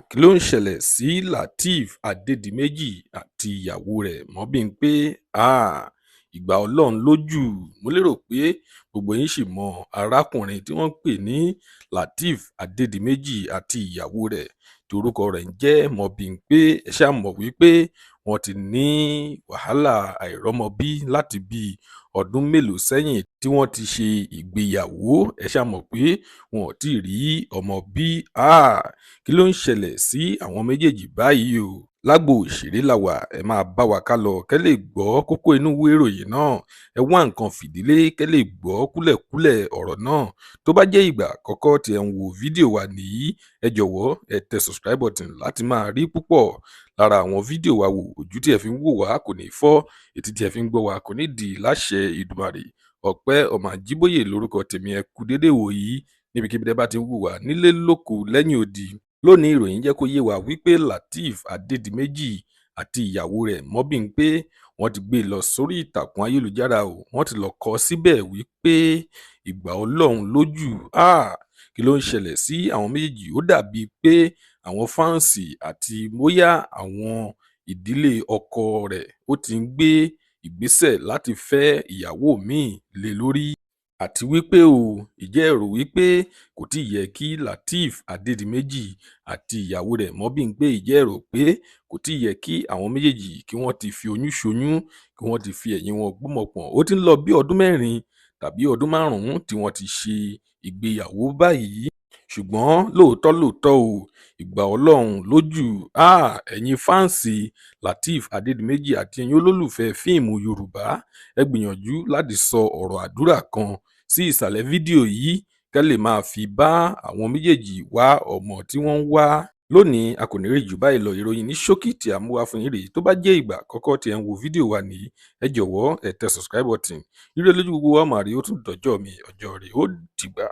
Kí ló ń ṣẹlẹ̀ sí Lateef Adédìméjì àti ìyàwó rẹ̀ Mobímpé? Ìgbà Ọlọ́run lójú. Mo lérò pé gbogbo yín ṣì mọ arákùnrin tí wọ́n ń pè ní Lateef Adédìméjì àti ìyàwó rẹ̀ tí orúkọ rẹ̀ ń jẹ́ Mobímpé. Ẹ ṣáà mọ̀ wípé wọ́n ti ní wàhálà àìrọ́mọbí láti bí ọdún mélòó sẹ́yìn tí wọ́n ti ṣe ìgbéyàwó. Ẹ ṣáà mọ̀ pé wọn ò tí ì rí ọmọ bí. Kí ló ń ṣẹlẹ̀ sí àwọn méjèèjì báyìí o? Lágbo òṣèré la wà, ẹ máa bá wa ká lọ kẹ́ lè gbọ́ kókó inú ìwé ìròyìn náà. Ẹ wá nǹkan fìdílé kẹ́ lè gbọ́ kúlẹ̀kúlẹ̀ ọ̀rọ̀ náà. Tó bá jẹ́ ìgbà àkọ́kọ́ tí ẹ ń wo fídíò wa nìyí, ẹ jọ̀wọ́ ẹ tẹ subscribe button láti máa rí púpọ̀ lára àwọn fídíò wa wò. Ojú tí ẹ fi ń wò wá kò ní fọ́, etí tí ẹ fi ń gbọ́ wa kò ní dì láṣẹ Ìdùmarè. Ọpẹ́ Ọmọ Àjíbóyè lórúkọ tèmi. Ẹ kú dédé wò yìí níbikíbi tẹ́ bá ti ń wò wá nílé lóko lẹ́yìn odi. Lónìí ìròyìn jẹ́ kó yé wa wípé Lateef Adédìméjì àti ìyàwó rẹ̀ Mobímpé wọ́n ti gbé lọ sórí ìtàkùn ayélujára o. Wọ́n ti lọ kọ síbẹ̀ wípé ìgbà Ọlọ́run lójú. Kí ló ń ṣẹlẹ̀ sí àwọn méjèèjì? Ó dàbí pé àwọn fáǹsì àti bóyá àwọn ìdílé ọkọ rẹ̀ ó ti ń gbé ìgbésẹ̀ láti fẹ́ ìyàwó míì lé lórí. Àti wípé ìjẹ́ ẹ rò wípé kò tí ì yẹ kí Lateef Adédìméjì àti ìyàwó rẹ̀ Mobímpé, ìjẹ́ ẹ rò pé kò tí ì yẹ kí àwọn méjèèjì kí wọ́n ti fi oyún ṣoyún, kí wọ́n ti fi ẹ̀yìn wọn gbọ́mọpọ̀n. Ó ti ń lọ bí ọdún 4 tàbí ọdún 5 tí wọ́n ti ṣe ìgbéyàwó báyìí. Ṣùgbọ́n lóòótọ́ ìgbà Ọlọ́run lójú. Ẹ̀yin fáǹsì Lateef Adédìméjì àti ẹ̀yin olólùfẹ́ fíìmù Yorùbá, ẹ gbìyànjú láti sọ ọ̀rọ̀ àdúrà kan sí ìsàlẹ̀ fídíò yìí kẹ́ lè máa fi bá àwọn méjèèjì wá ọmọ tí wọ́n ń wá. Lónìí a kò ní rí jù báyìí lọ. Ìròyìn ní ṣókí tí a mú wá fún yín rèé. Tó bá jẹ́ ìgbà àkọ́kọ́ tí ẹ ń wo fídíò wa nìyí, ẹ jọ̀wọ́ ẹ tẹ subscribe button. Ire lójú gbogbo wa máa rí. Ó tún dọjọ́ mi, ọjọ́ rẹ̀ ó dìgbà.